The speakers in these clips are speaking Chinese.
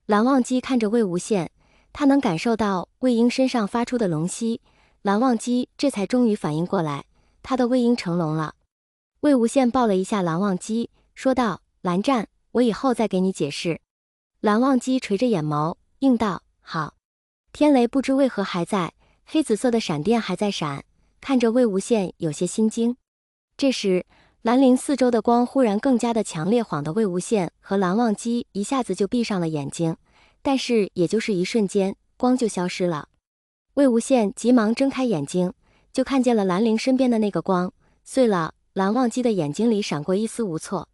蓝忘机看着魏无羡，他能感受到魏婴身上发出的龙息，蓝忘机这才终于反应过来，他的魏婴成龙了。魏无羡抱了一下蓝忘机，说道：“蓝湛，我以后再给你解释。”蓝忘机垂着眼眸，应道：“好。”天雷不知为何还在，黑紫色的闪电还在闪，看着魏无羡有些心惊。这时，兰陵四周的光忽然更加的强烈，晃得魏无羡和蓝忘机一下子就闭上了眼睛，但是也就是一瞬间，光就消失了。魏无羡急忙睁开眼睛，就看见了兰陵身边的那个光碎了，蓝忘机的眼睛里闪过一丝无措。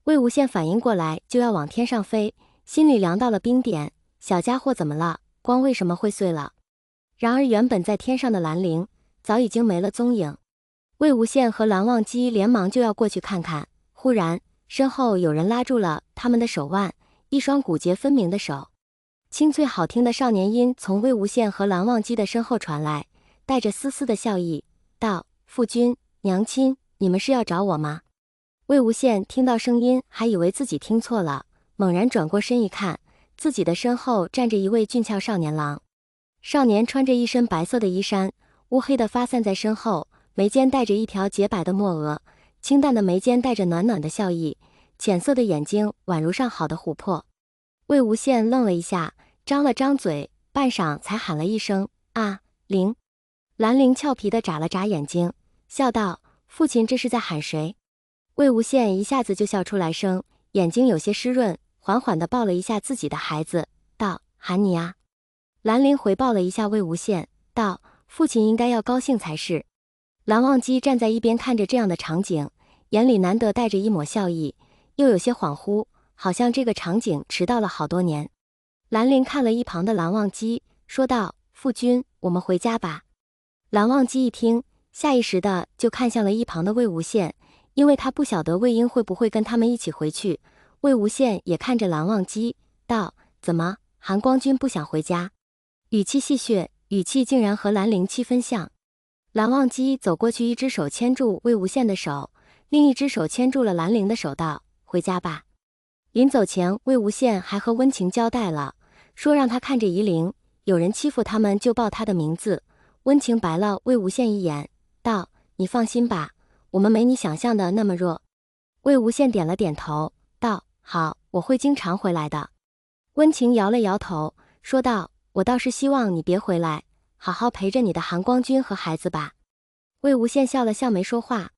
魏无羡反应过来，就要往天上飞，心里凉到了冰点，小家伙怎么了？光为什么会碎了？然而原本在天上的兰陵早已经没了踪影。魏无羡和蓝忘机连忙就要过去看看，忽然身后有人拉住了他们的手腕，一双骨节分明的手。清脆好听的少年音从魏无羡和蓝忘机的身后传来，带着丝丝的笑意，道：“父君、娘亲，你们是要找我吗？”魏无羡听到声音，还以为自己听错了，猛然转过身一看，自己的身后站着一位俊俏少年郎。少年穿着一身白色的衣衫，乌黑的发散在身后，眉间带着一条洁白的墨额，清淡的眉间带着暖暖的笑意，浅色的眼睛宛如上好的琥珀。魏无羡愣了一下，张了张嘴，半晌才喊了一声：“啊，灵！”兰陵俏皮地眨了眨眼睛，笑道：“父亲这是在喊谁？”魏无羡一下子就笑出来声，眼睛有些湿润，缓缓地抱了一下自己的孩子，道：“喊你啊。”兰陵回抱了一下魏无羡，道：“父亲应该要高兴才是。”蓝忘机站在一边看着这样的场景，眼里难得带着一抹笑意，又有些恍惚，好像这个场景迟到了好多年。兰陵看了一旁的蓝忘机，说道：“父君，我们回家吧。”蓝忘机一听，下意识的就看向了一旁的魏无羡，因为他不晓得魏婴会不会跟他们一起回去。魏无羡也看着蓝忘机，道：“怎么，韩光君不想回家？”语气戏谑，语气竟然和兰陵7分像。蓝忘机走过去，一只手牵住魏无羡的手，另一只手牵住了兰陵的手，道：“回家吧。”临走前，魏无羡还和温情交代了，说让他看着夷陵，有人欺负他们就报他的名字。温情白了魏无羡一眼，道：“你放心吧，我们没你想象的那么弱。”魏无羡点了点头，道：“好，我会经常回来的。”温情摇了摇头，说道：“我倒是希望你别回来，好好陪着你的韩光君和孩子吧。”魏无羡笑了笑，没说话。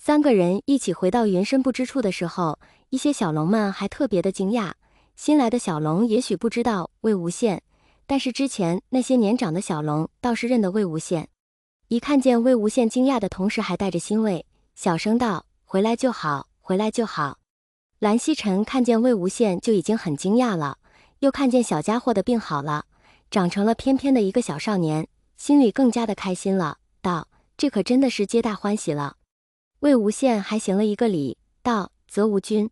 3个人一起回到云深不知处的时候，一些小龙们还特别的惊讶。新来的小龙也许不知道魏无羡，但是之前那些年长的小龙倒是认得魏无羡。一看见魏无羡惊讶的同时还带着欣慰，小声道：“回来就好，回来就好。”蓝曦臣看见魏无羡就已经很惊讶了，又看见小家伙的病好了，长成了翩翩的一个小少年，心里更加的开心了，道：“这可真的是皆大欢喜了。”魏无羡还行了一个礼，道：“泽无君。”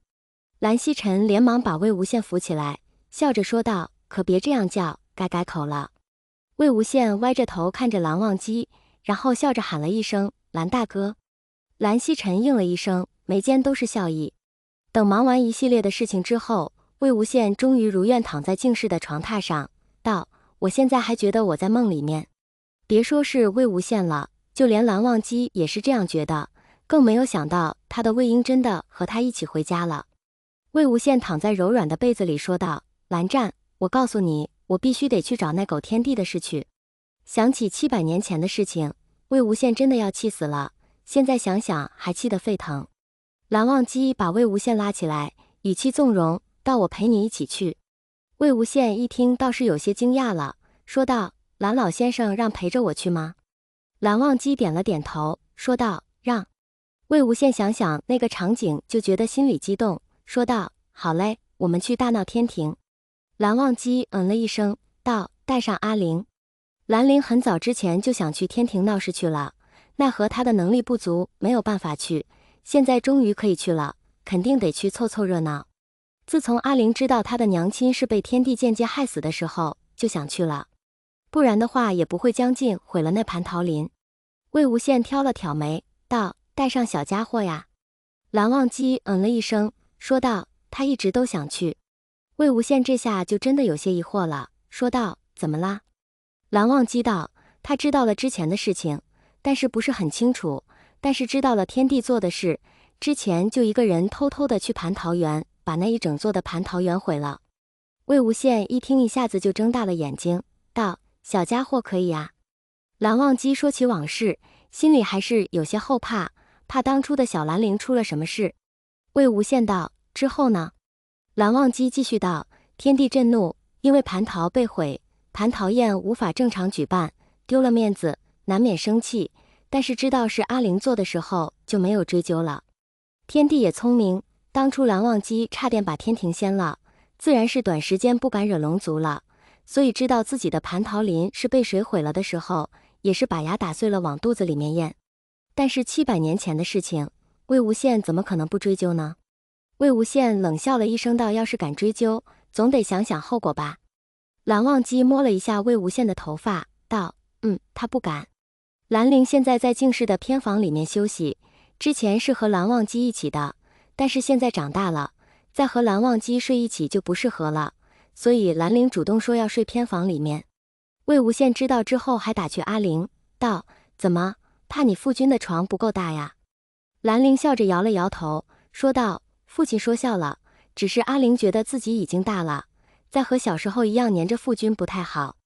蓝曦臣连忙把魏无羡扶起来，笑着说道：“可别这样叫，该改口了。”魏无羡歪着头看着蓝忘机，然后笑着喊了一声：“蓝大哥。”蓝曦臣应了一声，眉间都是笑意。等忙完一系列的事情之后，魏无羡终于如愿躺在静室的床榻上，道：“我现在还觉得我在梦里面。”别说是魏无羡了，就连蓝忘机也是这样觉得，更没有想到他的魏婴真的和他一起回家了。魏无羡躺在柔软的被子里说道：“蓝湛，我告诉你，我必须得去找那狗天帝的事去。”想起700年前的事情，魏无羡真的要气死了，现在想想还气得沸腾。蓝忘机把魏无羡拉起来，语气纵容，道：“我陪你一起去。”魏无羡一听倒是有些惊讶了，说道：“蓝老先生让陪着我去吗？”蓝忘机点了点头，说道：“让。”魏无羡想想那个场景，就觉得心里激动，说道：“好嘞，我们去大闹天庭。”蓝忘机了一声，道：“带上阿灵。”兰陵很早之前就想去天庭闹事去了，奈何他的能力不足，没有办法去，现在终于可以去了，肯定得去凑凑热闹。自从阿灵知道他的娘亲是被天帝间接害死的时候，就想去了，不然的话也不会将近毁了那盘桃林。魏无羡挑了挑眉，道：“带上小家伙呀。”蓝忘机了一声，说道：“他一直都想去。”魏无羡这下就真的有些疑惑了，说道：“怎么啦？”蓝忘机道：“他知道了之前的事情，但是不是很清楚，但是知道了天帝做的事，之前就一个人偷偷的去蟠桃园，把那一整座的蟠桃园毁了。”魏无羡一听，一下子就睁大了眼睛，道：“小家伙可以啊。”蓝忘机说起往事，心里还是有些后怕，怕当初的小兰陵出了什么事。魏无羡道：“之后呢？”蓝忘机继续道：“天帝震怒，因为蟠桃被毁，蟠桃宴无法正常举办，丢了面子，难免生气，但是知道是阿陵做的时候，就没有追究了。天帝也聪明，当初蓝忘机差点把天庭掀了，自然是短时间不敢惹龙族了，所以知道自己的蟠桃林是被水毁了的时候，也是把牙打碎了往肚子里面咽。但是700年前的事情，魏无羡怎么可能不追究呢？”魏无羡冷笑了一声道：“要是敢追究，总得想想后果吧。”蓝忘机摸了一下魏无羡的头发，道：“他不敢。兰陵现在在净室的偏房里面休息，之前是和蓝忘机一起的，但是现在长大了，再和蓝忘机睡一起就不适合了，所以兰陵主动说要睡偏房里面。”魏无羡知道之后，还打趣阿陵道：“怎么，怕你父君的床不够大呀？”兰陵笑着摇了摇头，说道：“父亲说笑了，只是阿陵觉得自己已经大了，再和小时候一样黏着父君不太好。”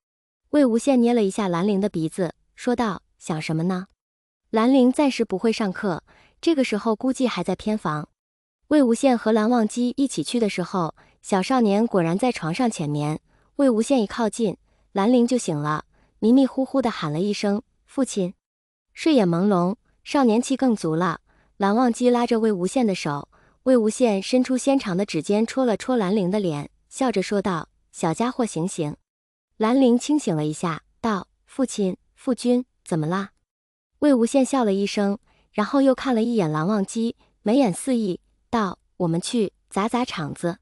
魏无羡捏了一下兰陵的鼻子，说道：“想什么呢？”兰陵暂时不会上课，这个时候估计还在偏房。魏无羡和蓝忘机一起去的时候，小少年果然在床上浅眠。魏无羡一靠近，兰陵就醒了，迷迷糊糊地喊了一声：“父亲！”睡眼朦胧，少年气更足了。蓝忘机拉着魏无羡的手，魏无羡伸出纤长的指尖戳了戳兰陵的脸，笑着说道：“小家伙醒醒。”兰陵清醒了一下，道：“父亲，父君，怎么啦？”魏无羡笑了一声，然后又看了一眼蓝忘机，眉眼四溢，道：“我们去砸场子。”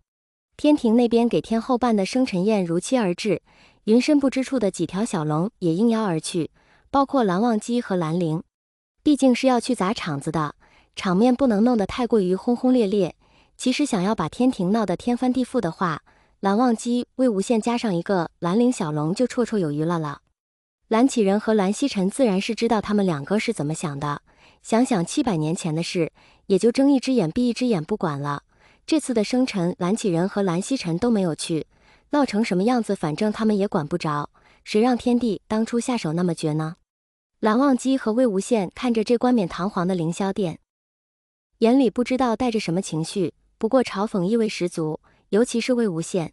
天庭那边给天后办的生辰宴如期而至，云深不知处的几条小龙也应邀而去，包括蓝忘机和兰陵。毕竟是要去砸场子的，场面不能弄得太过于轰轰烈烈。其实想要把天庭闹得天翻地覆的话，蓝忘机、魏无羡加上一个兰陵小龙就绰绰有余了。蓝启仁和蓝曦臣自然是知道他们两个是怎么想的，想想700年前的事，也就睁一只眼闭一只眼不管了。这次的生辰，蓝启仁和蓝曦臣都没有去，闹成什么样子，反正他们也管不着，谁让天帝当初下手那么绝呢？蓝忘机和魏无羡看着这冠冕堂皇的凌霄殿，眼里不知道带着什么情绪，不过嘲讽意味十足，尤其是魏无羡。